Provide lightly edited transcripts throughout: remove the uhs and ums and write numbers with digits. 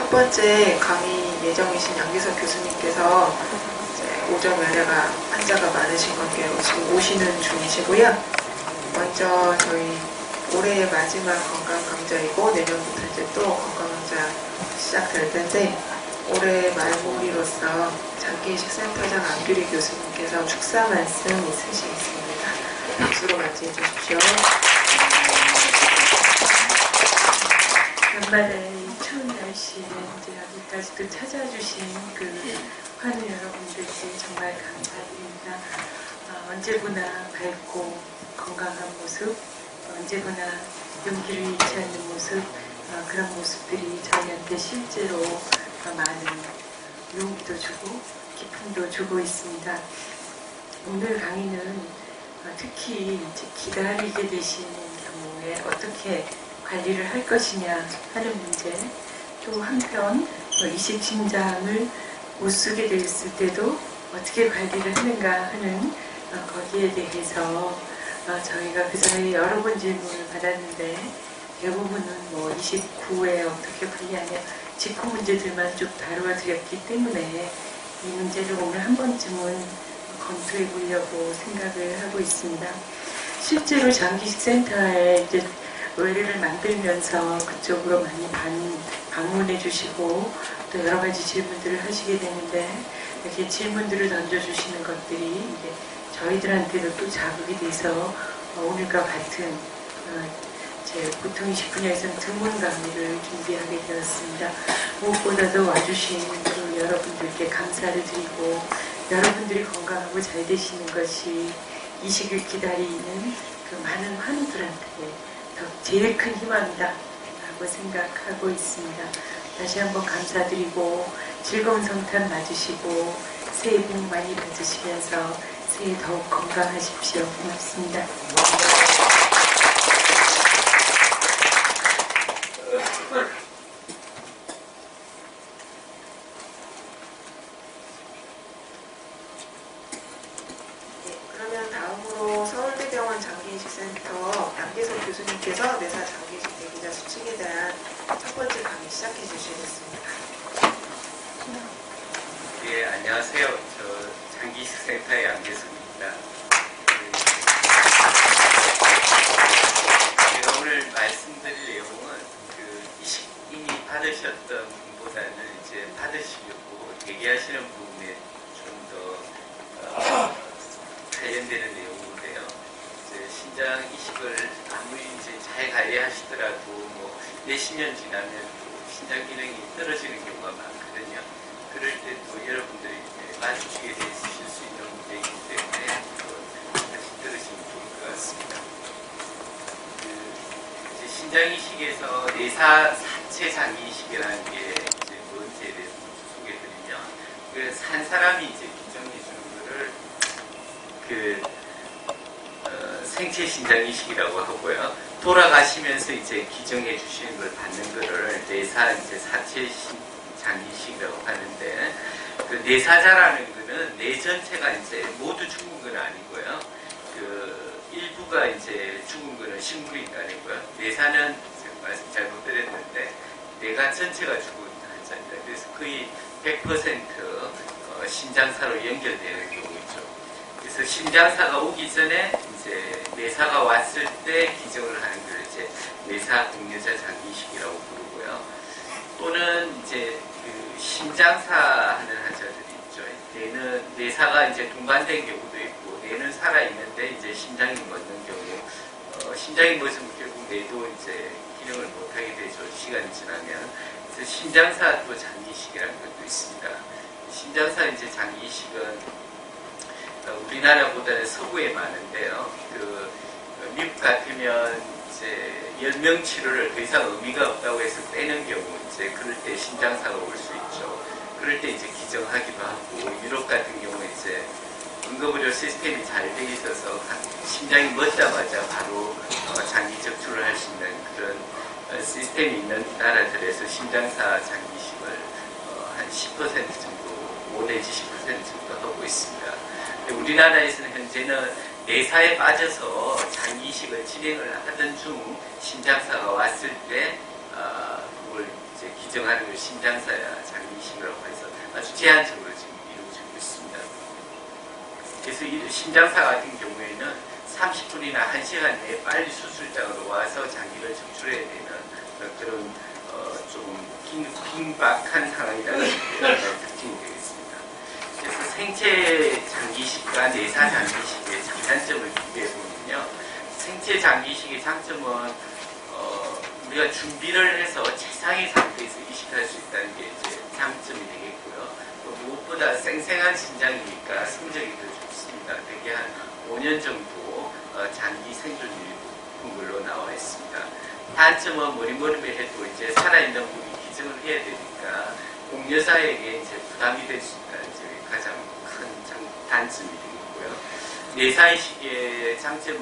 첫 번째 강의 예정이신 양기석 교수님께서 이제 오전 연례가 환자가 많으신 관계로 지금 오시는 중이시고요. 먼저 저희 올해의 마지막 건강강좌이고 내년부터 이제 또 건강강좌 시작될 텐데 올해 말모리로서 장기이식 센터장 안규리 교수님께서 축사 말씀 있으시겠습니다. 박수로 맞이해 주십시오. 간만에 이 추운 날씨에 이제 여기까지도 찾아주신 그 환우 여러분들께 정말 감사드립니다. 언제보나 밝고 건강한 모습, 언제보나 용기를 잃지 않는 모습, 그런 모습들이 저희한테 실제로 많은 용기도 주고 기쁨도 주고 있습니다. 오늘 강의는 특히 이제 기다리게 되시는 경우에 어떻게 관리를 할 것이냐 하는 문제, 또 한편 이식 심장을 못 쓰게 됐을 때도 어떻게 관리를 하는가 하는 거기에 대해서 저희가 그 사이에 여러 번 질문을 받았는데 대부분은 이식 후에 어떻게 관리하냐 직후 문제들만 쭉 다루어 드렸기 때문에 이 문제를 오늘 한 번쯤은 검토해 보려고 생각을 하고 있습니다. 실제로 장기식 센터에 이제 의뢰를 만들면서 그쪽으로 많이 방문해 주시고 또 여러 가지 질문들을 하시게 되는데 이렇게 질문들을 던져주시는 것들이 이제 저희들한테도 또 자극이 돼서 오늘과 같은 보통 20분야에서는 드문 강의를 준비하게 되었습니다. 무엇보다도 와주신 그 여러분들께 감사를 드리고 여러분들이 건강하고 잘 되시는 것이 이식을 기다리는 그 많은 환우들한테 제일 큰 희망이다 라고 생각하고 있습니다. 다시 한번 감사드리고 즐거운 성탄 맞으시고 새해 복 많이 받으시면서 새해 더욱 건강하십시오. 고맙습니다. 그러면 다음으로 서울대병원 장기이식센터 양기석 교수님께서 내사 장기이식 대기자 수칙에 대한 첫 번째 강의 시작해 주시겠습니다. 예, 안녕하세요. 저 장기이식센터의 양기석입니다. 제가 오늘 말씀드릴 내용은 이식 이미 받으셨던 분보다는 이제 받으시려고 대기하시는 부분에 좀 더 관련되는 내용인데요. 이제 신장 이식을 아무리 이제 잘 관리하시더라도 몇십 년 지나면 또 신장 기능이 떨어지는 경우가 많거든요. 그럴 때 또 여러분들이 마주치게 되실 수 있는 문제이기 때문에 다시 들으시면 좋을 것 같습니다. 이제 신장 이식에서 내사 사체 장기 이식이라는 게 이제 뭔지에 대해서 소개드리면 산 사람이 이제 기정해 주는 거를 생체 신장 이식이라고 하고요. 돌아가시면서 이제 기증해 주시는 걸 받는 거를 내사 이제 사체 장기 이식이라고 하는데 그 내사자라는 거는 내 전체가 이제 모두 죽은 건 아니고요. 일부가 이제 죽은 거는 식물이 아니고요. 내사는 말씀 잘못 드렸는데 내가 전체가 죽은 환자입니다. 그래서 거의 100% 신장사로 연결되는 경우죠. 그래서 신장사가 오기 전에 이제 내사가 왔을 때 기증을 하는 걸 이제 내사 공여자 장기이식이라고 부르고요. 또는 이제 신장사 하는 환자들이 있죠. 내사가 이제 동반된 경우도 있고 뇌는 살아 있는데 이제 심장이 멎는 경우, 심장이 멎으면 결국 뇌도 이제 기능을 못하게 되죠. 시간이 지나면. 그래서 신장사 또 장기이식이라는 것도 있습니다. 신장사 이제 장기이식은 우리나라보다는 서구에 많은데요. 미국 같으면 이제 10명 치료를 더 이상 의미가 없다고 해서 빼는 경우, 이제 그럴 때 신장사가 올 수 있죠. 그럴 때 이제 기정하기도 하고, 유럽 같은 경우에 이제 응급의료 시스템이 잘 돼 있어서 심장이 멎자마자 바로 장기 적출을 할 수 있는 그런 시스템이 있는 나라들에서 신장사 장기식을 한 10% 정도, 5 내지 10% 정도 하고 있습니다. 우리나라에서는 현재는 내사에 빠져서 장기이식을 진행을 하던 중 신장사가 왔을 때 그걸 이제 기증하는 걸 심장사야 장기이식이라고 해서 아주 제한적으로 지금 이루어지고 있습니다. 그래서 이 심장사 같은 경우에는 30분이나 1시간 내에 빨리 수술장으로 와서 장기를 적출해야 되는 그런 좀 긴박한 상황이라는 특징이 되겠습니다. 그래서 생체 장기이식과 내사 장기이식의 장단점을 비교해 보면요, 생체 장기이식의 장점은 우리가 준비를 해서 최상의 상태에서 이식할 수 있다는 게 이제 장점이 되겠고요. 또 무엇보다 생생한 신장이니까 성적이 더 좋습니다. 대개 한 5년 정도 장기 생존율이 높은 걸로 나와 있습니다. 단점은 뭐니 해도 이제 살아있는 분이 기증을 해야 되니까 공여사에게 이제 부담이 될 수 있다는 점이 가장 큰 단점이 되겠고요. 내사이식의 장점은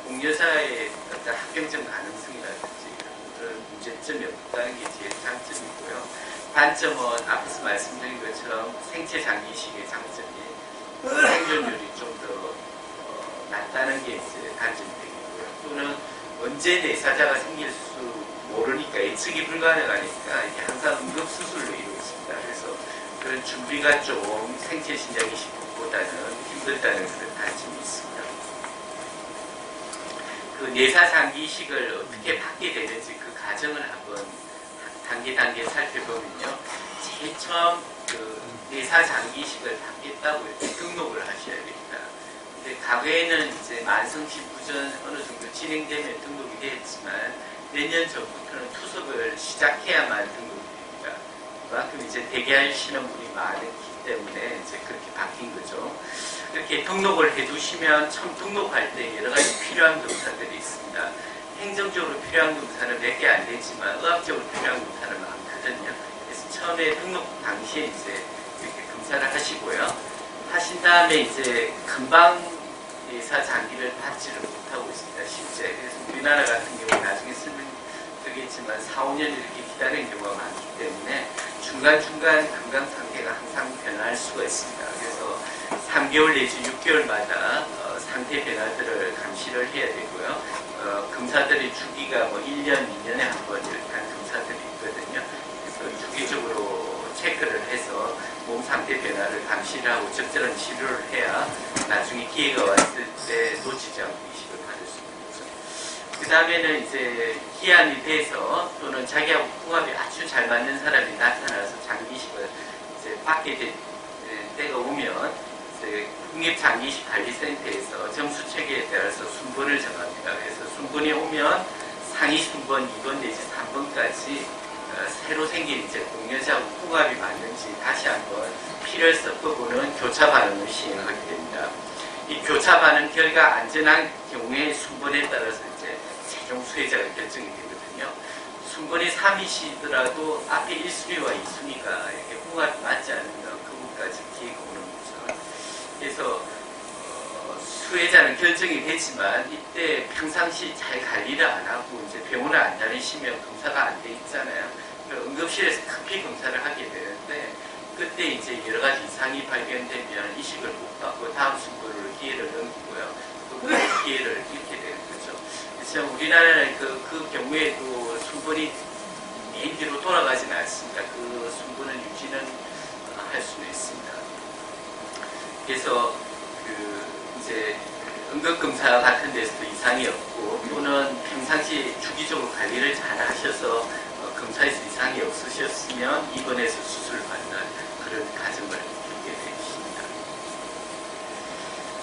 공여사의 어떤 합병증 가능성이라든지 그런 문제점이 없다는 게 제일 장점이고요. 단점은 앞에서 말씀드린 것처럼 생체 장기이식의 장점이 생존율이 좀 더 낮다는 게 이제 단점이 되겠고요. 또는 언제 내사자가 생길 수 모르니까 예측이 불가능하니까 이게 항상 응급수술로 이루어집니다. 그래서 그런 준비가 좀 생체 신장이식보다는 힘들다는 그런 단점이 있습니다. 그 내사 장기이식을 어떻게 받게 되는지 그 과정을 한번 단계 살펴보면요. 제일 처음 그 내사 장기이식을 받겠다고 이렇게 등록을 하셔야 됩니다. 근데 과거에는 이제 만성신부전 어느 정도 진행되면 등록이 되었지만 몇 년 전부터는 투석을 시작해야만 등록이 됩니다. 그만큼 이제 대기하시는 분이 많기 때문에 이제 그렇게 바뀐 거죠. 이렇게 등록을 해두시면 처음 등록할 때 여러 가지 필요한 검사들이 있습니다. 행정적으로 필요한 검사는 몇 개 안 되지만 의학적으로 필요한 검사는 많거든요. 그래서 처음에 등록 당시에 이제 이렇게 검사를 하시고요. 하신 다음에 이제 금방 내사 장기를 받지를 못하고 있습니다. 실제. 그래서 우리나라 같은 경우 나중에 설명드리겠지만 4, 5년 이렇게 기다리는 경우가 많기 때문에 중간중간 건강 상태가 항상 변화할 수가 있습니다. 그래서 3개월 내지 6개월마다 상태 변화들을 감시를 해야 되고요. 검사들의 주기가 뭐 1년, 2년에 한 번 이렇게 한 검사들이 있거든요. 그래서 주기적으로 체크를 해서 몸 상태 변화를 감시를 하고 적절한 치료를 해야 나중에 기회가 왔을 때 놓치지 않고 이식을 받을 수 있는 거죠. 그 다음에는 이제 기한이 돼서 또는 자기하고 궁합이 아주 잘 맞는 사람이 나타나서 장기 이식을 이제 받게 될 때가 오면 이제 국립장기이식관리센터에서 점수 체계에 따라서 순번을 정합니다. 그래서 순번이 오면 상위 순번 2번 내지 3번까지 새로 생긴 이제 공여자하고 궁합이 맞는지 다시 한번 피를 섞어보는 교차 반응을 시행하게 됩니다. 이 교차 반응 결과 안전한 경우에 순번에 따라서 이제 최종 수혜자가 결정이 되거든요. 순번이 3이시더라도 앞에 1순위와 2순위가 이렇게 궁합이 맞지 않으면 그분까지 기회가 오는 거죠. 그래서 수혜자는 결정이 되지만 이때 평상시 잘 관리를 안 하고 이제 병원을 안 다니시면 검사가 안 돼 있잖아요. 응급실에서 급히 검사를 하게 되는데 그때 이제 여러 가지 이상이 발견되면 이식을 못 받고 다음 순번으로 기회를 넘기고요. 또 기회를 잃게 되는 거죠. 그래서 우리나라는 그 경우에도 순번이 메인 뒤로 돌아가지는 않습니다. 그 순번을 유지는 할 수는 있습니다. 그래서 이제 응급검사 같은 데서도 이상이 없고 또는 평상시 주기적으로 관리를 잘 하셔서 검사에서 이상이 없으셨으면 입원해서 수술을 받는 그런 과정을 겪게 되십니다.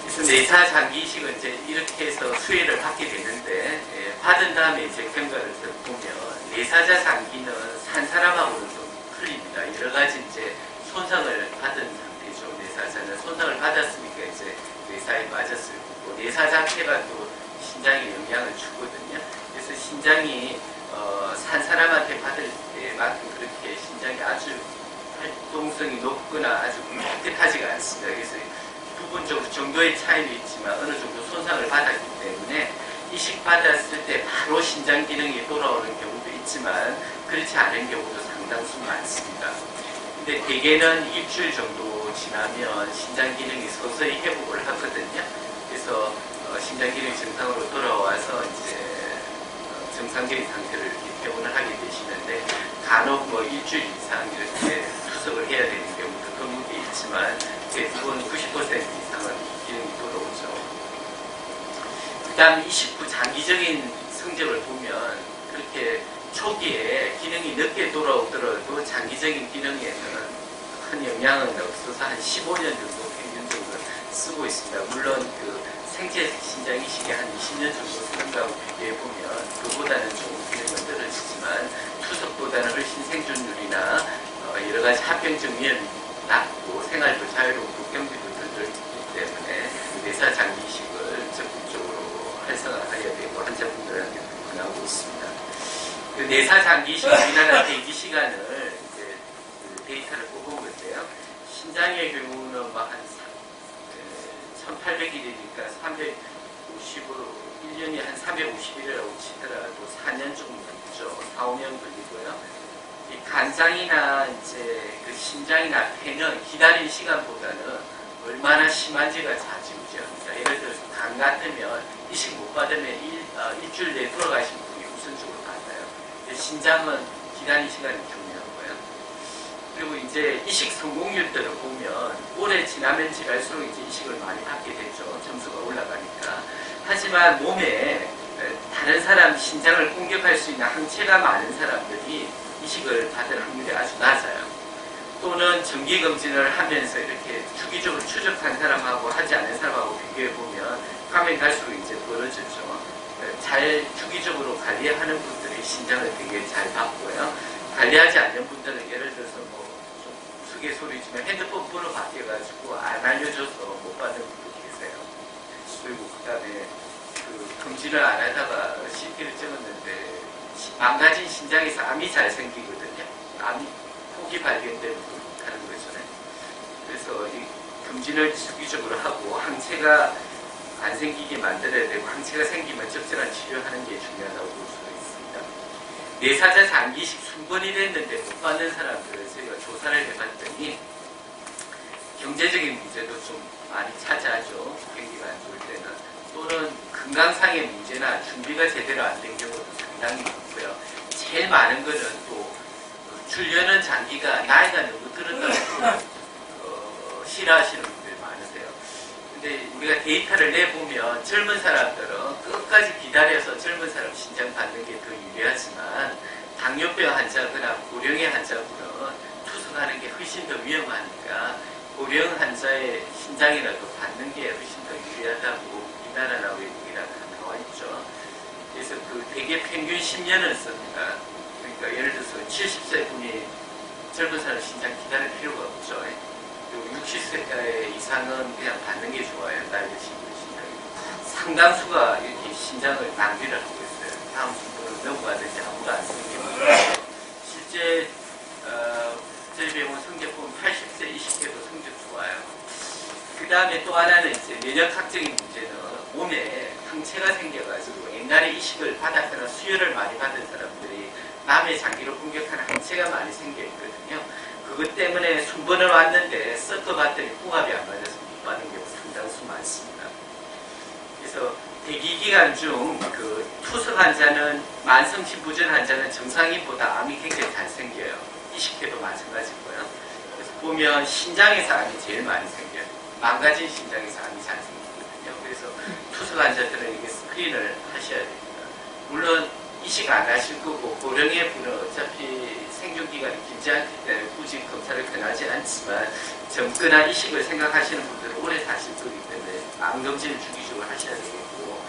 그래서 내사 장기이식은 이제 이렇게 해서 수혜를 받게 되는데 받은 다음에 이제 경과를 보면 내사자 장기는 산 사람하고는 좀 틀립니다. 여러 가지 이제 손상을 받은 상태죠. 내사자는 손상을 받았으니까 이제 내사에 맞았을 거고 내사 자체가 또 신장에 영향을 주거든요. 그래서 신장이 산 사람한테 받을 때만큼 그렇게 신장이 아주 활동성이 높거나 아주 깨끗하지가 않습니다. 그래서 부분적으로 정도의 차이는 있지만 어느 정도 손상을 받았기 때문에 이식 받았을 때 바로 신장 기능이 돌아오는 경우도 있지만 그렇지 않은 경우도 상당수 많습니다. 근데 대개는 일주일 정도 지나면 신장 기능이 서서히 회복을 하거든요. 그래서 신장 기능이 정상으로 돌아와서 이제 정상적인 상태를 이렇게 퇴원을 하게 되시는데 간혹 뭐 일주일 이상 이렇게 투석을 해야 되는 경우도 드문 게 있지만 대부분 90% 이상은 기능이 돌아오죠. 그 다음 29 장기적인 성적을 보면 그렇게 초기에 기능이 늦게 돌아오더라도 장기적인 기능에는 큰 영향은 없어서 한 15년 정도 평균적으로 쓰고 있습니다. 물론 그 생체 신장 이식에 한 20년 정도 쓰는 거하고 비교해보면 그보다는 조금 기능은 떨어지지만 투석보다는 훨씬 생존율이나 여러 가지 합병증 위험이 낮고 생활도 자유롭고 경비도 덜 들기 때문에 내사 장기 이식을 적극적으로 활성화해야 되고 환자분들한테 권하고 있습니다. 그 내사 장기 이식 우리나라 대기 시간을 이제 그 데이터를 뽑은 건데요. 신장의 경우는 한 1800일이니까 350으로 1년이 한 350일이라고 치더라도 4년 정도 걸리죠. 4, 5년 걸리고요. 이 간장이나 이제 그 심장이나 폐는 기다린 시간보다는 얼마나 심한지가 좌지우지합니다. 예를 들어서 간 같으면 이식 못 받으면 일주일 내에 돌아가신 분이 우선적으로 받아요. 신장은 기다린 시간이 중요하고요. 그리고 이제 이식 성공률들을 보면 오래 지나면 지날수록 이제 이식을 많이 받게 되죠. 점수가 올라가니까. 하지만 몸에 다른 사람 신장을 공격할 수 있는 항체가 많은 사람들이 이식을 받을 확률이 아주 낮아요. 또는 정기검진을 하면서 이렇게 주기적으로 추적한 사람하고 하지 않은 사람하고 비교해보면 가면 갈수록 이제 벌어졌죠. 잘 주기적으로 관리하는 분들이 신장을 되게 잘 받고요. 관리하지 않는 분들은 예를 들어서 뭐 좀 우스갯소리지만 핸드폰 번호 바뀌어가지고 안 알려줘서 못 받는 분도 계세요. 그리고 그 다음에 그 검진을 안 하다가 CT를 찍었는데 망가진 신장에서 암이 잘 생기거든요. 암이 폭이 발견되면 못하는 거잖아요. 그래서 이 검진을 주기적으로 하고 항체가 안 생기게 만들어야 되고 항체가 생기면 적절한 치료하는 게 중요하다고 볼 수가 있습니다. 내사자 장기 이식 순번이 됐는데 못 받는 사람들을 저희가 조사를 해봤더니 경제적인 문제도 좀 많이 차지하죠. 경기가 안 좋을 때는. 또는 건강상의 문제나 준비가 제대로 안 된 경우도 상당히 많고요. 제일 많은 거는 또 주려는 장기가 나이가 너무 들었다고 싫어하시는 분들이 많으세요. 근데 우리가 데이터를 내보면 젊은 사람들은 끝까지 기다려서 젊은 사람 신장 받는 게 더 유리하지만 당뇨병 환자거나 고령의 환자분은 투석하는 게 훨씬 더 위험하니까 고령 환자의 신장이라도 받는 게 훨씬 더 유리하다고 우리나라나 외국이나 다 나와 있죠. 그래서 그 대개 평균 10년을 씁니다. 그러니까 예를 들어서 70세 분이 젊은 사람 신장 기다릴 필요가 없죠. 그리고 60세 이상은 그냥 받는 게 좋아요. 나이 드신 분 신장이. 상당수가 이렇게 신장을 낭비를 하고 있어요. 다음 분들은 넘어가든지 아무도 안 쓰는 경우가. 실제 저희 병원 성적 보면 80세, 20대도 성적 좋아요. 그 다음에 또 하나는 이제 면역학적인 문제는 몸에 항체가 생겨가지고 옛날에 이식을 받았거나 수혈을 많이 받은 사람들이 남의 장기를 공격하는 항체가 많이 생겨있거든요. 그것 때문에 순번을 왔는데 섞어봤더니 궁합이 안 맞아서 못 받는 경우 상당수 많습니다. 그래서 대기기간 중 그 투석 환자는 만성심부전 환자는 정상인보다 암이 굉장히 잘 생겨요. 이식해도 마찬가지고요. 그래서 보면 신장에서 암이 제일 많이 생겨요. 망가진 신장에서 암이 잘 생기거든요. 그래서 투석 환자들은 이게 스크린을 하셔야 됩니다. 물론 이식 안 하실 거고 고령의 분은 어차피 생존기간이 길지 않기 때문에 굳이 검사를 권하지 않지만 젊거나 이식을 생각하시는 분들은 오래 사실 거기 때문에 암검진을 주기적으로 하셔야 되겠고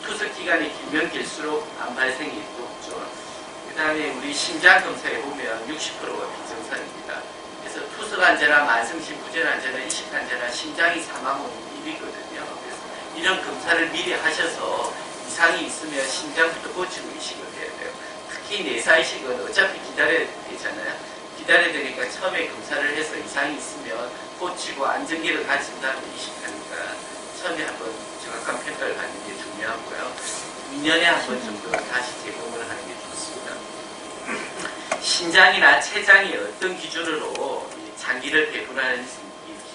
투석 기간이 길면 길수록 암 발생이 높죠. 그 다음에 우리 심장 검사에 보면 60%가 비정상입니다. 그래서 투석 환자나 만성심부전 환자나 이식 환자나 심장이 사망은 1위거든요. 그래서 이런 검사를 미리 하셔서 이상이 있으면 심장부터 고치고 이식을 해야 돼요. 특히 내사 이식은 어차피 기다려야 되잖아요. 기다려야 되니까 처음에 검사를 해서 이상이 있으면 고치고 안정기를 가진 다음에 이식하니까 처음에 한번 정확한 평가를 받는 게 중요하고요. 2년에 한 번 정도는 다시 재검을 하는 게 좋습니다. 신장이나 췌장이 어떤 기준으로 장기를 배분하는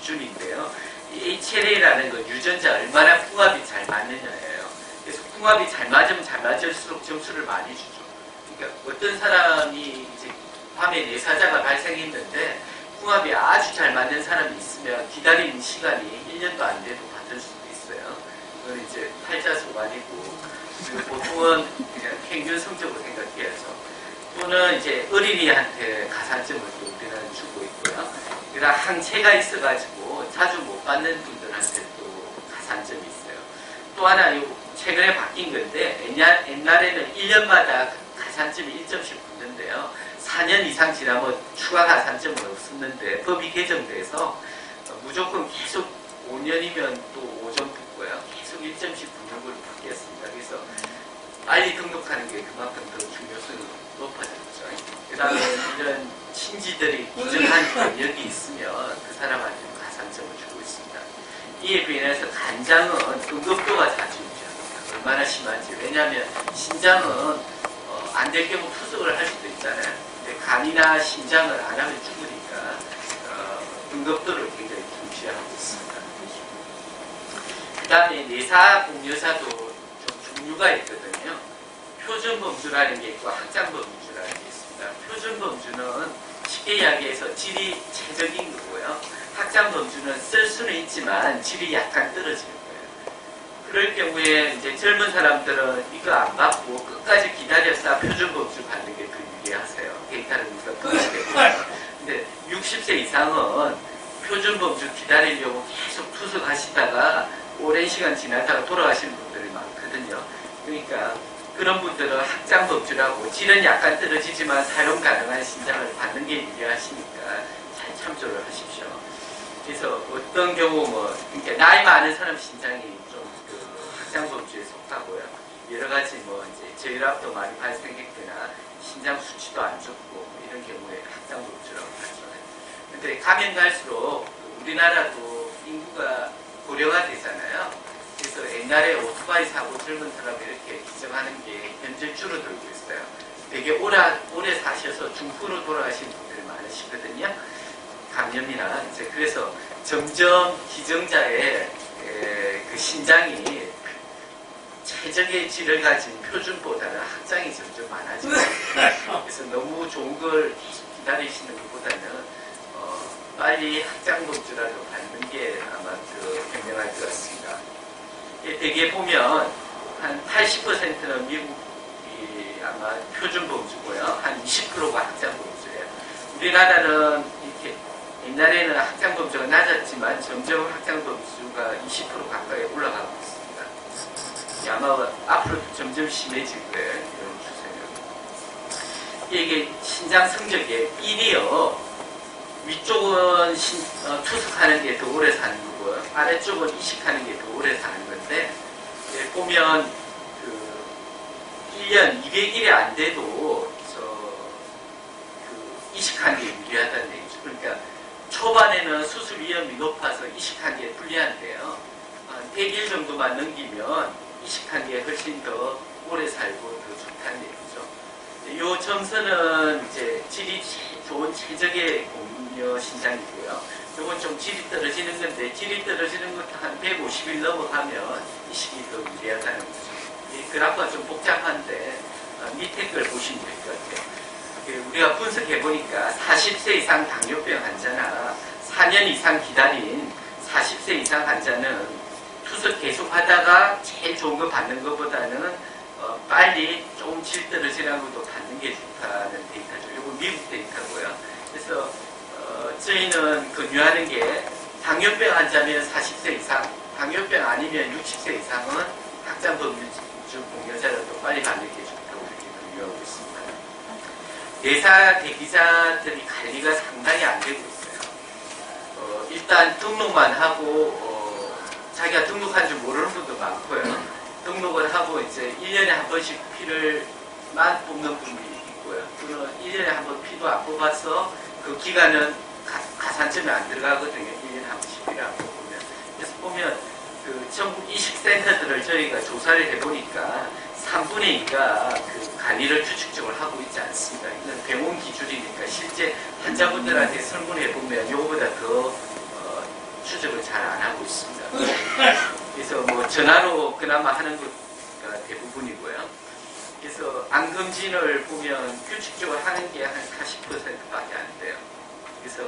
기준인데요. 이 HLA라는 건 유전자 얼마나 궁합이 잘 맞느냐예요. 그래서 궁합이 잘 맞으면 잘 맞을수록 점수를 많이 주죠. 그러니까 그러니까 어떤 사람이 이제 밤에 뇌사자가 발생했는데 궁합이 아주 잘 맞는 사람이 있으면 기다리는 시간이 1년도 안 돼도 받을 수도 있어요. 그건 이제 팔자소관이고, 그리고 보통은 그냥 평균 성적으로 생각해야죠. 또는 이제 어린이한테 가산점을 또 우리는 주고 있고요. 그러나 항체가 있어가지고 자주 못 받는 분들한테 또 가산점이 있어요. 또 하나 최근에 바뀐 건데 옛날에는 1년마다 가산점이 1점씩 붙는데요. 4년 이상 지나면 추가 가산점은 없었는데 법이 개정돼서 무조건 계속 5년이면 또 5점 붙고요. 계속 1점씩 붙는 걸로 바뀌었습니다. 그래서 빨리 등록하는 게 그만큼 더 중요성이 높아졌죠. 그 다음에 이런 친지들이 부정한 경력이 있으면 그 사람한테 가산점을 주고 있습니다. 이에 비해서 간장은 응급도가 자주 유지합니다. 얼마나 심한지. 왜냐하면 신장은 안 될 경우 투석을 할 수도 있잖아요. 근데 간이나 신장을 안 하면 죽으니까 응급도를 굉장히 중시하고 있습니다. 그 다음에 내사공여사도 좀 종류가 있거든요. 표준범주라는 게 있고 확장범주라는 게 있습니다. 표준범주는 쉽게 이야기해서 질이 최적인 거고요. 확장범주는 쓸 수는 있지만 질이 약간 떨어지는 거예요. 그럴 경우에 이제 젊은 사람들은 이거 안 받고 끝까지 기다렸다 표준범주 받는 게 더 유리하세요. 데이터를 우리가 분석해보면. 근데 60세 이상은 표준범주 기다리려고 계속 투석하시다가 오랜 시간 지나다가 돌아가시는 분들이 많거든요. 그러니까 그런 분들은 확장범주라고 질은 약간 떨어지지만 사용 가능한 신장을 받는 게 유리하시니까 잘 참조를 하십시오. 그래서 어떤 경우 그러니까 나이 많은 사람 신장이 좀 확장범주에 속하고요. 여러 가지 이제 저혈압도 많이 발생했거나 신장 수치도 안 좋고 이런 경우에 확장범주라고 하죠. 근데 가면 갈수록 우리나라도 인구가 고령화 되잖아요. 그래서 옛날에 오토바이 사고 젊은 사람 이렇게 기증하는 게 현재 줄어들고 있어요. 되게 오래 사셔서 중풍으로 돌아가신 분들이 많으시거든요. 감염이나 이제 그래서 점점 기증자의 그 신장이 최적의 질을 가진 표준보다는 확장이 점점 많아지고 그래서 너무 좋은 걸 계속 기다리시는 것보다는 빨리 확장범주라도 받는 게 아마 현명할 것 같습니다. 대개 보면 한 80%는 미국이 아마 표준범주고요. 한 20%가 확장범주예요. 우리나라는 이렇게 옛날에는 확장범주가 낮았지만 점점 확장범주가 20% 가까이 올라가고 있습니다. 아마 앞으로도 점점 심해질 거예요. 이런 추세는. 이게 신장 성적의 1이요. 위쪽은 투석하는 게 더 오래 사는 거고요. 아래쪽은 이식하는 게 더 오래 사는 건데, 보면 1년 200일이 안 돼도 이식하는 게 유리하다는 얘기죠. 그러니까 초반에는 수술 위험이 높아서 이식하는 게 불리한데요. 100일 정도만 넘기면 이식하는 게 훨씬 더 오래 살고 더 좋다는 얘기죠. 이 점선은 이제 질이 좋은 최적의 공여 신장이고요. 이건 좀 질이 떨어지는 건데 질이 떨어지는 것도 한 150일 넘어가면 이식이 더 유리하다는 거죠. 이 그래프가 좀 복잡한데 밑에 걸 보시면 될 것 같아요. 우리가 분석해 보니까 40세 이상 당뇨병 환자나 4년 이상 기다린 40세 이상 환자는 투석 계속 하다가 제일 좋은 거 받는 것보다는 빨리 조금 질 떨어지는 것도 받는 게 좋다는 데이터죠. 이건 미국 데이터고요. 그래서 저희는 권유하는 게 당뇨병 환자면 40세 이상, 당뇨병 아니면 60세 이상은 확장범주 공여자라도 빨리 받는 게 좋다고 그렇게 권유하고 있습니다. 내사 대기자들이 관리가 상당히 안 되고 있어요. 일단 등록만 하고 자기가 등록한 줄 모르는 분도 많고요. 등록을 하고 이제 1년에 한 번씩 피를만 뽑는 분들이 있고요. 또는 1년에 한 번 피도 안 뽑아서 그 기간은 가산점이 안 들어가거든요. 1년에 한 번씩 피를 안 뽑으면. 그래서 보면 전국 이식센터들을 저희가 조사를 해보니까 3분의 2가 관리를 규칙적으로 하고 있지 않습니다. 이건 병원 기준이니까 실제 환자분들한테 설문해보면 이거보다 더 추적을 잘 안 하고 있습니다. 그래서 전화로 그나마 하는 것가 대부분이고요. 그래서 안검진을 보면 규칙적으로 하는 게 한 40%밖에 안 돼요. 그래서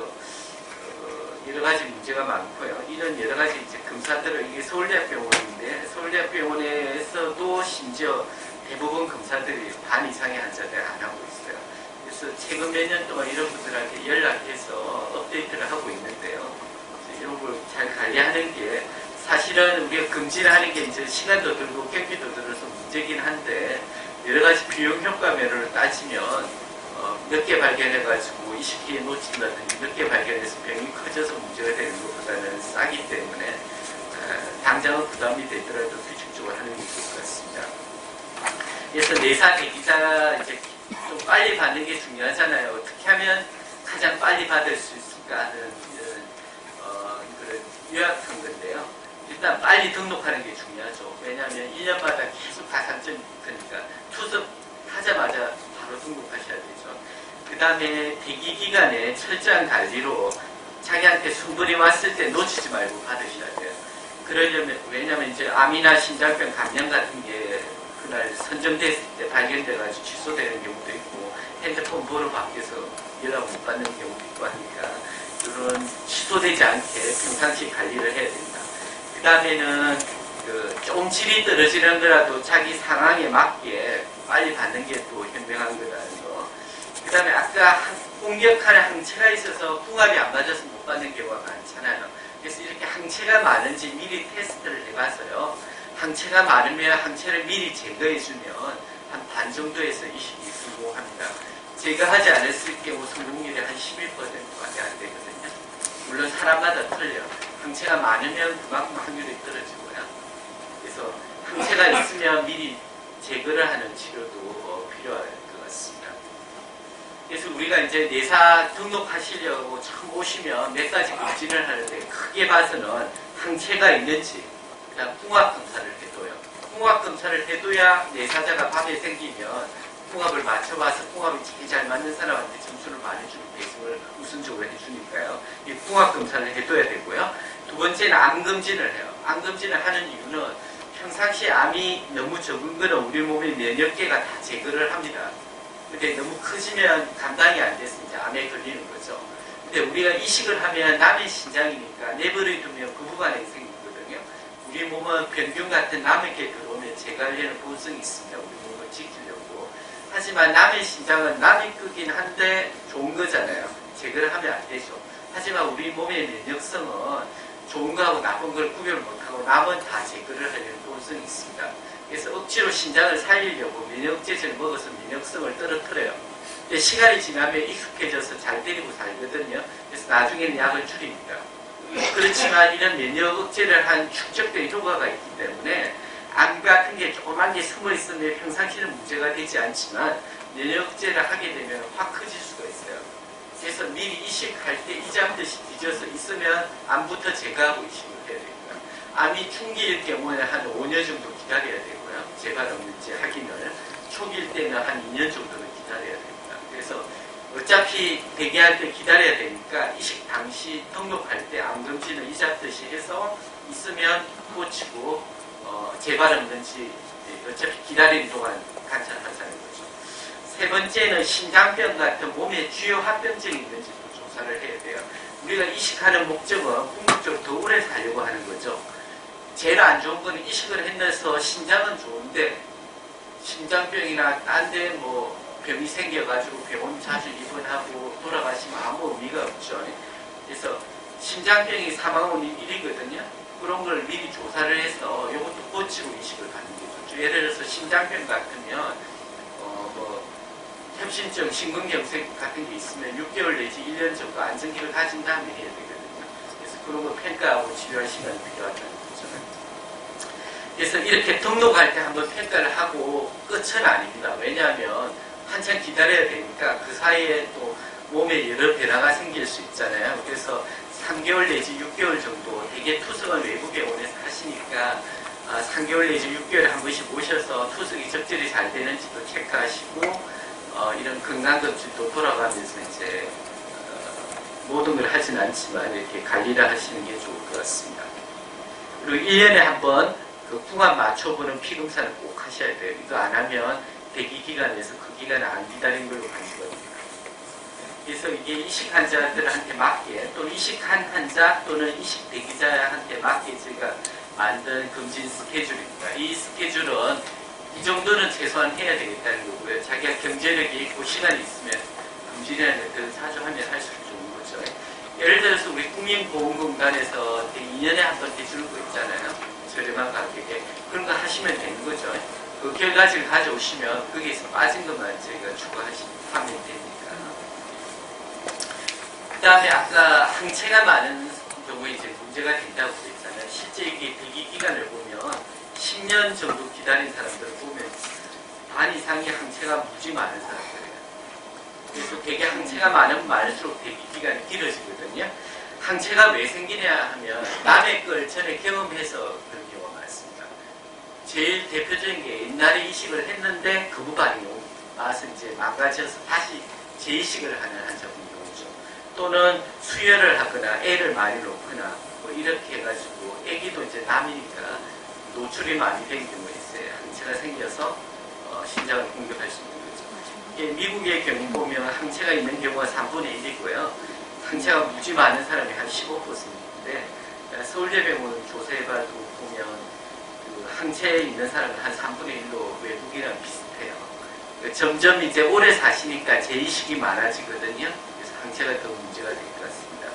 여러 가지 문제가 많고요. 이런 여러 가지 이제 검사들을, 이게 서울대학병원인데 서울대학병원에서도 심지어 대부분 검사들이 반 이상의 환자들 안 하고 있어요. 그래서 최근 몇 년 동안 이런 분들한테 연락해서 업데이트를 하고 있는데요. 이런 걸 잘 관리하는 게 사실은 우리가 검진하는 게 이제 시간도 들고 경비도 들어서 문제긴 한데 여러 가지 비용 효과 면으로 따지면 늦게 발견해가지고 20기에 놓친다든지 늦게 발견해서 병이 커져서 문제가 되는 것보다는 싸기 때문에 당장은 부담이 되더라도 규칙적으로 하는 게 좋을 것 같습니다. 그래서 내사 대기자 이제 좀 빨리 받는 게 중요하잖아요. 어떻게 하면 가장 빨리 받을 수 있을까 하는 그런 요약한 건데요. 일단 빨리 등록하는 게 중요하죠. 왜냐하면 1년마다 계속 가산점이 붙으니까 투석하자마자 바로 등록하셔야 되죠. 그 다음에 대기 기간에 철저한 관리로 자기한테 순번이 왔을 때 놓치지 말고 받으셔야 돼요. 그러려면, 왜냐면 이제 암이나 심장병 감염 같은 게 그날 선정됐을 때 발견돼가지고 취소되는 경우도 있고 핸드폰 번호 바뀌어서 연락 못 받는 경우도 있고 하니까 그런 취소되지 않게 평상시 관리를 해야 된다. 그 다음에는 좀 질이 떨어지는 거라도 자기 상황에 맞게 빨리 받는 게 또 현명한 거라는 거. 그 다음에 아까 공격하는 항체가 있어서 궁합이 안 맞아서 못 받는 경우가 많잖아요. 그래서 이렇게 항체가 많은지 미리 테스트를 해봐서요. 항체가 많으면 항체를 미리 제거해주면 한 반 정도에서 이식이 성공합니다. 제거하지 않았을 경우 성공률이 한 11%밖에 안 되거든요. 물론 사람마다 틀려요. 항체가 많으면 그만큼 확률이 떨어지고요. 그래서 항체가 있으면 미리 제거를 하는 치료도 필요할 것 같습니다. 그래서 우리가 이제 내사 등록하시려고 처음 오시면 몇 가지 검진을 하는데 크게 봐서는 항체가 있는지, 그다음 궁합 검사를 해둬요. 궁합 검사를 해둬야 내사자가 밤에 생기면 궁합을 맞춰봐서 궁합이 제일 잘 맞는 사람한테 점수를 많이 주고 배송을 우선적으로 해주니까요. 이 궁합 검사를 해둬야 되고요. 두 번째는 암 검진을 해요. 암 검진을 하는 이유는 평상시에 암이 너무 적은 거는 우리 몸의 면역계가 다 제거를 합니다. 근데 너무 커지면 감당이 안 돼서 이제 암에 걸리는 거죠. 근데 우리가 이식을 하면 남의 신장이니까 내버려 두면 그 부분에 생기거든요. 우리 몸은 병균 같은 남의 게 들어오면 제거하려는 본성이 있습니다. 우리 몸을 지키려고. 하지만 남의 신장은 남이 끄긴 한데 좋은 거잖아요. 제거를 하면 안 되죠. 하지만 우리 몸의 면역성은 좋은 거하고 나쁜 걸 구별 못하고 남은 다 제거를 하려는 본성이 있습니다. 그래서 억지로 신장을 살리려고 면역제제를 먹어서 면역성을 떨어뜨려요. 근데 시간이 지나면 익숙해져서 잘 때리고 살거든요. 그래서 나중에는 약을 줄입니다. 그렇지만 이런 면역 억제를 한 축적된 효과가 있기 때문에 암 같은 게 조그만 게 숨어 있으면 평상시는 문제가 되지 않지만 면역 억제를 하게 되면 확 커질 수가 있어요. 그래서 미리 이식할 때 이잡듯이 뒤져서 있으면 암부터 제거하고 이식을 해야 됩니다. 암이 중기일 경우에는 한 5년 정도 기다려야 되고요. 재발 없는지 확인을. 초기일 때는 한 2년 정도는 기다려야 됩니다. 그래서 어차피 대기할 때 기다려야 되니까 이식 당시 등록할 때 암검진을 이잡듯이 해서 있으면 꽂히고 재발 없는지 어차피 기다리는 동안 관찰하자는 거죠. 세 번째는 심장병 같은 몸에 주요 합병증이 있는지도 조사를 해야 돼요. 우리가 이식하는 목적은 궁극적으로 더 오래 살려고 하는 거죠. 제일 안 좋은 거는 이식을 해내서 신장은 좋은데 심장병이나 딴 데 뭐 병이 생겨가지고 병원 자주 입원하고 돌아가시면 아무 의미가 없죠. 그래서 심장병이 사망원이 1이거든요. 그런 걸 미리 조사를 해서 이것도 고치고 이식을 받는 게 좋죠. 예를 들어서 심장병 같으면 협심증, 심근경색 같은 게 있으면 6개월 내지 1년 정도 안정기를 가진 다음에 해야 되거든요. 그래서 그런 거 평가하고 치료할 시간이 필요하다는 거죠. 그래서 이렇게 등록할 때 한번 평가를 하고 끝은 아닙니다. 왜냐하면 한참 기다려야 되니까 그 사이에 또 몸에 여러 변화가 생길 수 있잖아요. 그래서 3개월 내지 6개월 정도 대개 투석은 외부 병원에서 하시니까 3개월 내지 6개월에 한 번씩 오셔서 투석이 적절히 잘 되는지도 체크하시고 이런 건강검진도 돌아가면서 이제 모든 걸 하진 않지만 이렇게 관리를 하시는 게 좋을 것 같습니다. 그리고 1년에 한 번 그 궁합 맞춰보는 피검사를 꼭 하셔야 돼요. 이거 안 하면 대기 기간에서 그 기간을 안 기다린 걸로 간주거든요. 그래서 이게 이식 환자들한테 맞게 또는 이식한 환자 또는 이식 대기자한테 맞게 제가 만든 검진 스케줄입니다. 이 스케줄은 이 정도는 최소한 해야 되겠다는 거고요. 자기가 경제력이 있고 시간이 있으면 검진이라는 걸 자주 하면 할수록 좋은 거죠. 예를 들어서 우리 국민보험공단에서 2년에 한 번 해주는 거 있잖아요. 저렴한 가격에. 그런 거 하시면 되는 거죠. 그 결과지를 가져오시면 거기에서 빠진 것만 저희가 추가하면 되니까. 그 다음에 아까 항체가 많은 경우에 이제 문제가 된다고 그랬잖아요. 실제 이게 대기 기간을 보면 10년 정도 기다린 사람들을 보면 반 이상이 항체가 무지 많은 사람들이에요. 그래서 되게 항체가 많을수록 대기 기간이 길어지거든요. 항체가 왜 생기냐 하면 남의 걸 전에 경험해서 그런 경우가 많습니다. 제일 대표적인 게 옛날에 이식을 했는데 거부 반응이 와서 이제 망가져서 다시 재이식을 하는 환자분 경우죠. 또는 수혈을 하거나 애를 많이 놓거나 뭐 이렇게 해가지고 애기도 이제 남이니까 노출이 많이 된 경우가 있어요. 항체가 생겨서 신장을 공격할 수 있는 거죠. 이게 미국의 경우 보면 항체가 있는 경우가 3분의 1이고요. 항체가 무지 많은 사람이 한 15%인데 서울대병원 조사해봐도 보면 그 항체에 있는 사람은 한 3분의 1로 외국이랑 비슷해요. 점점 이제 오래 사시니까 재이식이 많아지거든요. 그래서 항체가 더 문제가 될 것 같습니다.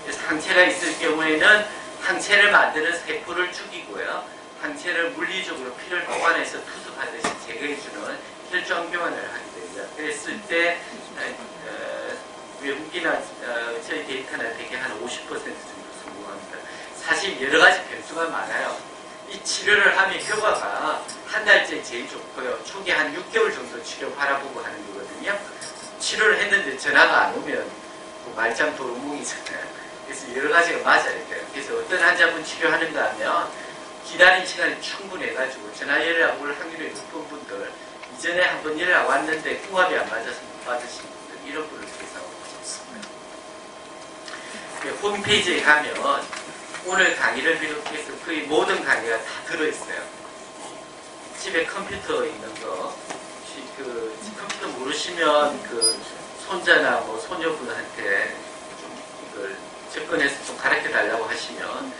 그래서 항체가 있을 경우에는 항체를 만드는 세포를 죽이고요. 항체를 물리적으로 피를 뽑아내서 투석하듯이 제거해주는 혈전 교환을 하게 됩니다. 그랬을 때 외국이나 저희 데이터는 대개 한 50% 정도 성공합니다. 사실 여러 가지 변수가 많아요. 이 치료를 하면 효과가 한 달째 제일 좋고요. 초기 한 6개월 정도 치료 바라보고 하는 거거든요. 치료를 했는데 전화가 안 오면 말짱 도루묵이잖아요. 그래서 여러 가지가 맞아야 돼요. 그래서 어떤 환자분 치료하는가 하면 기다린 시간이 충분해가지고 전화 연락 올 확률이 높은 분들, 이전에 한번 연락 왔는데 궁합이 안 맞아서 못 받으신 분들, 이런 분을 대상으로 싶습니다. 홈페이지에 가면 오늘 강의를 비롯해서 거의 모든 강의가 다 들어있어요. 집에 컴퓨터 있는 거, 그 컴퓨터 모르시면 그 손자나 뭐 소녀분한테 좀 이걸 접근해서 좀 가르쳐 달라고 하시면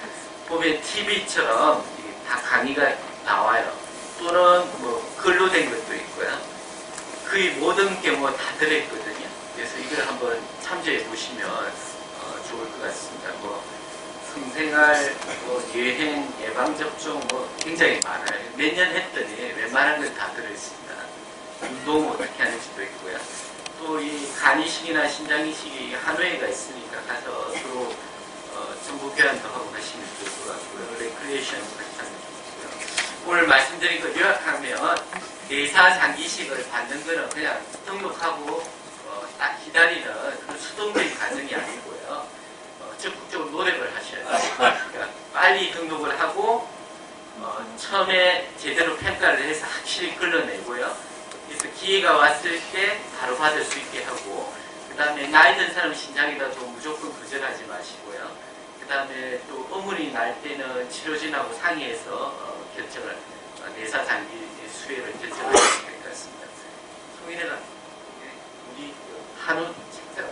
보면 TV처럼 다 강의가 나와요. 또는 뭐 글로 된 것도 있고요. 거의 모든 경우가 다 들어있거든요. 그래서 이걸 한번 참조해 보시면 좋을 것 같습니다. 뭐 성생활, 뭐 여행, 예방접종 뭐 굉장히 많아요. 몇 년 했더니 웬만한 건 다 들어있습니다. 운동 어떻게 하는지도 있고요. 또 이 간이식이나 신장이식이 한회가 있으니까 가서 서로 정보 교환도 하고 하시면 좋을 것 같고요. 레크리에이션 같이 하면 좋고요. 오늘 말씀드린 거 요약하면 내사 장기식을 받는 거는 그냥 등록하고 딱 기다리는 그런 수동적인 과정이 아니고요. 적극적으로 노력을 하셔야 돼요. 그러니까 빨리 등록을 하고 처음에 제대로 평가를 해서 확실히 끌어내고요. 그래서 기회가 왔을 때 바로 받을 수 있게 하고, 그 다음에 나이 든 사람 신장이라도 무조건 거절하지 마시고요. 그 다음에 또 의문이 날 때는 치료진하고 상의해서 결정을, 내사 장기 수혜를 결정하시면 될 것 같습니다. 송인혜가 우리 한우 책자가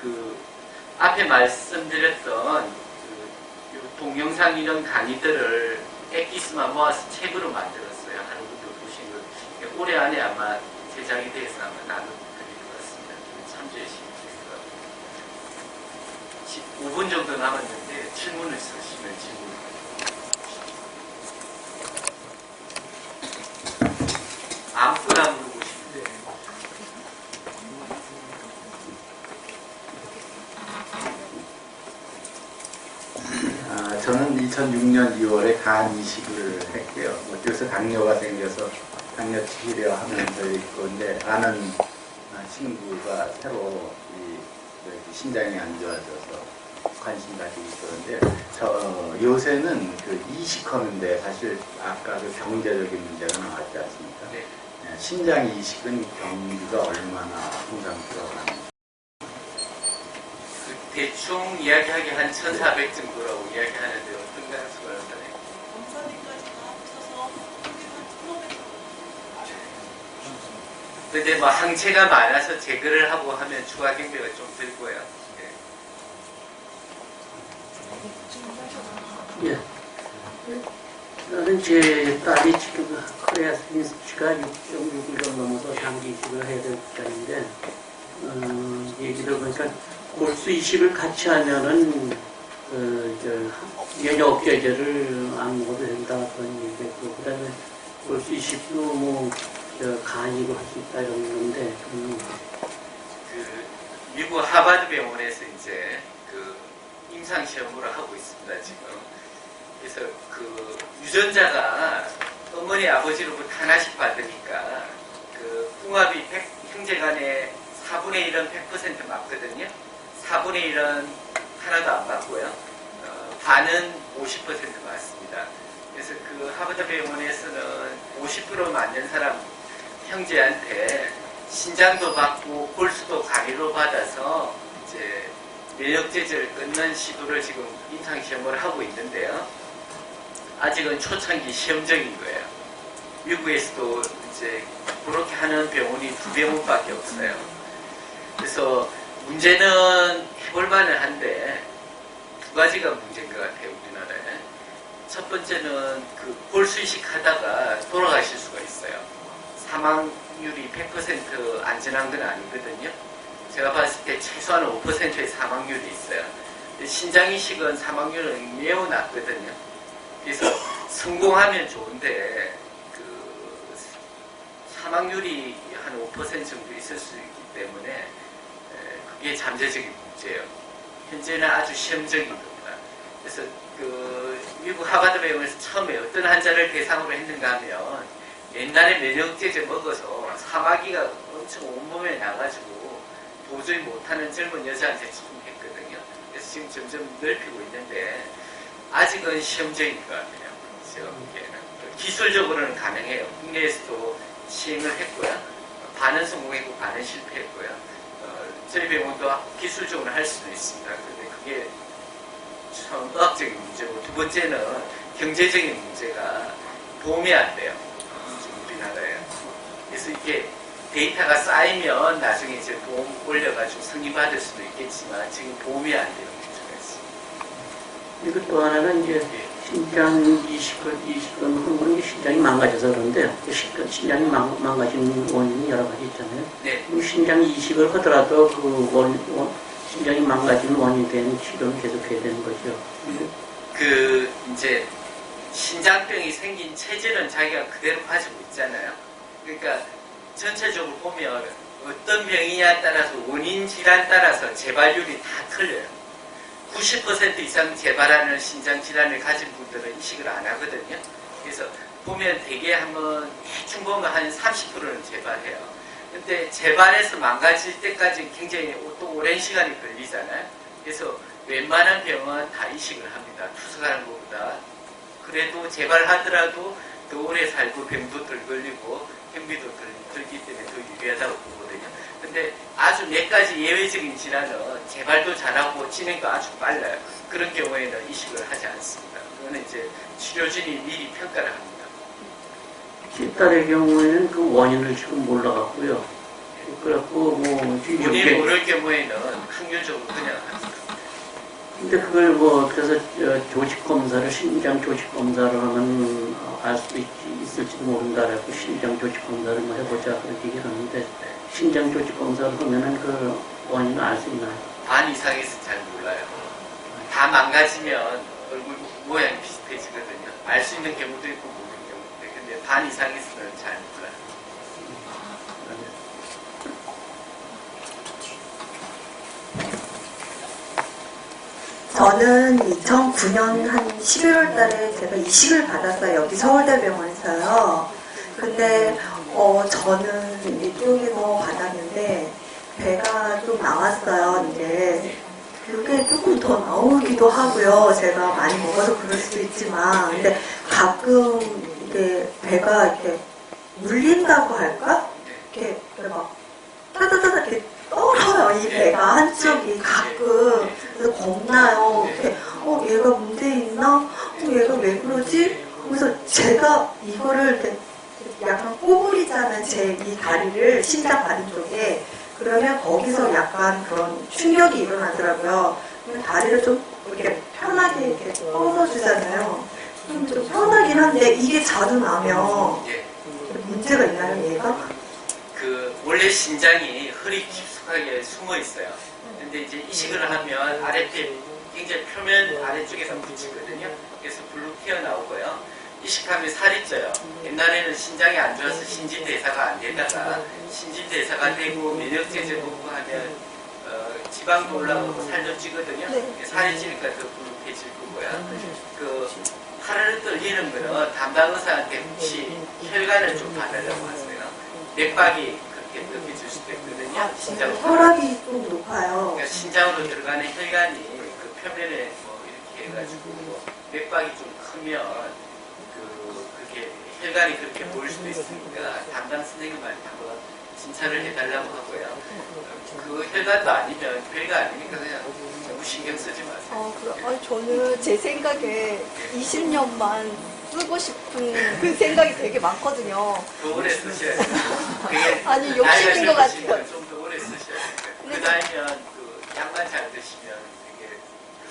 그 앞에 말씀드렸던 그 동영상 이런 강의들을 엑기스만 모아서 책으로 만들었어요. 하는 분들 보신 거. 올해 안에 아마 제작이 돼서 아마 나눠드릴 것 같습니다. 참조해 주시면 될 것 같아요. 5분 정도 남았는데 질문을 쓰시면 질문. 아무거나 물어보시면 돼요. 저는 2006년 2월에 간 이식을 했고요. 그래서 당뇨가 생겨서 당뇨 치료하면서 있건데 아는 친구가 새로 신장이 안 좋아져서 관심 가지고 있었는데 요새는 그 이식하는데 사실 아까 그 경제적인 문제가 나왔지 않습니까? 네. 신장 이식은 경비가 얼마나 통상 들어가는지. 대충 이야기하기 한 1,400 정도라고 이야기하는데 어떤가요, 수고하셨나요? 검사비까지 다 합쳐서 근데 뭐 항체가 많아서 제거를 하고 하면 추가 경비가 좀 들고요. 예. 나는 제 딸이 지금 코레아 스미스가 6.6일 넘어서 장기 이식을 해야 될 입장인데, 얘기를 보니까 골수 이식을 같이 하면은, 면역 제제를 안 먹어도 된다 그런 얘기했고, 그 다음에 골수 이식도 뭐, 간이고 할 수 있다 이런 건데, 그 미국 하버드 병원에서 이제 그 임상 시험을 하고 있습니다 지금. 그래서 그 유전자가 어머니 아버지로부터 하나씩 받으니까 그 궁합이 형제간에 4분의 1은 100% 맞거든요. 4분의 1은 하나도 안 맞고요. 반은 50% 맞습니다. 그래서 그 하버드 병원에서는 50% 맞는 사람 형제한테 신장도 받고 골수도 가위로 받아서 이제 면역제제를 끊는 시도를 지금 임상시험을 하고 있는데요. 아직은 초창기 시험적인 거예요. 미국에서도 이제 그렇게 하는 병원이 2병원밖에 없어요. 그래서 문제는 해볼 만은 한데 두 가지가 문제인 것 같아요, 우리나라에. 첫 번째는 그 골수 이식 하다가 돌아가실 수가 있어요. 사망률이 100% 안전한 건 아니거든요. 제가 봤을 때 최소한 5%의 사망률이 있어요. 신장 이식은 사망률은 매우 낮거든요. 그래서 성공하면 좋은데 그 사망률이 한 5% 정도 있을 수 있기 때문에 그게 잠재적인 문제예요. 현재는 아주 시험적인 겁니다. 그래서 그 미국 하버드 병원에서 처음에 어떤 환자를 대상으로 했는가 하면 옛날에 면역제제 먹어서 사마귀가 엄청 온몸에 나가지고 도저히 못하는 젊은 여자한테 처음 했거든요. 그래서 지금 점점 넓히고 있는데 아직은 시험적인 것 같아요. 제가 보기에는. 기술적으로는 가능해요. 국내에서도 시행을 했고요. 반은 성공했고 반은 실패했고요. 저희 병원도 기술적으로 할 수도 있습니다. 그런데 그게 참 의학적인 문제고, 두 번째는 경제적인 문제가 도움이 안 돼요. 지금 우리나라에. 그래서 이게 데이터가 쌓이면 나중에 이제 보험 올려가지고 승인받을 수도 있겠지만 지금 도움이 안 되는 문제가 있습니다. 그리고 또 하나는 이제 신장 이식은 흔히 신장이 망가져서 그런데 신장이 망가진 원인이 여러 가지 있잖아요. 네. 신장 이식을 하더라도 그 신장이 망가진 원인이 되는 치료는 계속해야 되는 거죠. 그 이제 신장병이 생긴 체질은 자기가 그대로 가지고 있잖아요. 그러니까 전체적으로 보면 어떤 병이냐에 따라서 원인 질환 따라서 재발률이 다 틀려요. 90% 이상 재발하는 신장 질환을 가진 분들은 이식을 안 하거든요. 그래서 보면 대개 한번 대충 보면 한 30%는 재발해요. 근데 재발해서 망가질 때까지 굉장히 또 오랜 시간이 걸리잖아요. 그래서 웬만한 병은 다 이식을 합니다. 투석하는 것보다. 그래도 재발하더라도 더 오래 살고 병도 덜 걸리고 경비도 덜 들기 때문에 더 유리하다고 보거든요. 근데 아주 몇 가지 예외적인 질환은 재발도 잘하고 진행도 아주 빨라요. 그런 경우에는 이식을 하지 않습니다. 그거는 이제 치료진이 미리 평가를 합니다. 제 딸의 경우에는 그 원인을 지금 몰라갖고요. 그래갖고 원인 모를 경우에는 확률적으로 그냥 합니다. 근데 그걸 그래서 조직 검사를 신장 조직 검사를 하면 알 수도 있을지도 모른다라고 신장 조직 검사를 해보자 그렇게 얘기를 하는데 신장 조직 검사를 하면은 그 원인을 알 수 있나요? 반 이상에서 잘 몰라요. 다 망가지면 얼굴 모양이 비슷해지거든요. 알 수 있는 경우도 있고 모르는 경우도 있고. 근데 반 이상에서는 잘 몰라요. 저는 2009년 한 11월 달에 제가 이식을 받았어요. 여기 서울대병원에서요. 근데 저는 이쪽에서 받았는데 배가 좀 나왔어요. 이제 그게 조금 더 나오기도 하고요. 제가 많이 먹어서 그럴 수도 있지만 근데 가끔 이게 배가 이렇게 물린다고 할까? 이렇게 막 따다다다 이렇게 떨어요. 이 배가 한쪽이 가끔. 그래서 겁나요. 이렇게 얘가 문제 있나? 얘가 왜 그러지? 그래서 제가 이거를 이렇게 약간 꼬부리자면 제 이 다리를 심장 받은 쪽에 그러면 거기서 약간 그런 충격이 일어나더라고요. 그러면 다리를 좀 이렇게 편하게 이렇게 뻗어주잖아요. 좀 편하긴 한데 이게 자주 나면 예. 문제가 있나요, 얘가? 그 원래 신장이 허리 깊숙하게 숨어 있어요. 근데 이제 이식을 하면 아랫배 굉장히 표면 아래쪽에서 붙이거든요. 그래서 불로 튀어나오고요. 이식하면 살이 쪄요. 옛날에는 신장이 안 좋아서 신진대사가 안 되다가 신진대사가 되고 면역제제 먹고 하면 지방도 올라가고 살도 찌거든요. 살이 찌니까 더 불룩해질 거고요. 그 팔을 떨리는 거는 담당 의사한테 혹시 혈관을 좀 받으려고 하세요. 맥박이 그렇게 느껴질 수도 있거든요. 신장 혈압이 좀 높아요. 그러니까 신장으로 들어가는 혈관이 그 표면에 뭐 이렇게 해가지고 맥박이 좀 크면 그게 혈관이 그렇게 보일 수도 있으니까 담당 선생님한테 한번 진찰을 해달라고 하고요. 그 혈관도 아니면 별거 아니니까 그냥 너무 신경 쓰지 마세요. 아니, 저는 제 생각에 20년만 쓰고 싶은 그 생각이 되게 많거든요. 더 오래 쓰셔야 돼요. 그게 아니, 욕심인 것 같아요. 좀 더 오래 쓰셔야 돼요. 그 다음에 그 약만 잘 드시면 되게 그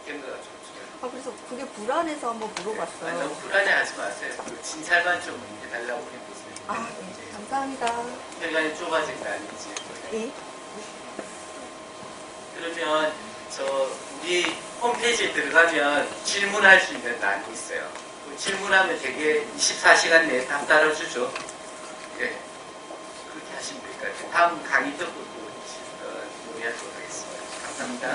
습경도가 좋죠. 그래서 그게 불안해서 한번 아니, 물어봤어요. 너무 불안해하지 마세요. 그 진찰만 좀 해달라고 해보세요. 네. 감사합니다. 혈관이 좁아진 거 아니지? 예. 그러면 우리 홈페이지에 들어가면 질문할 수 있는欄이 있어요. 그 질문하면 되게 24시간 내에 답 따라주죠. 네. 그렇게 하시면 될 것 같아요. 다음 강의 듣고 또 논의하도록 하겠습니다. 감사합니다.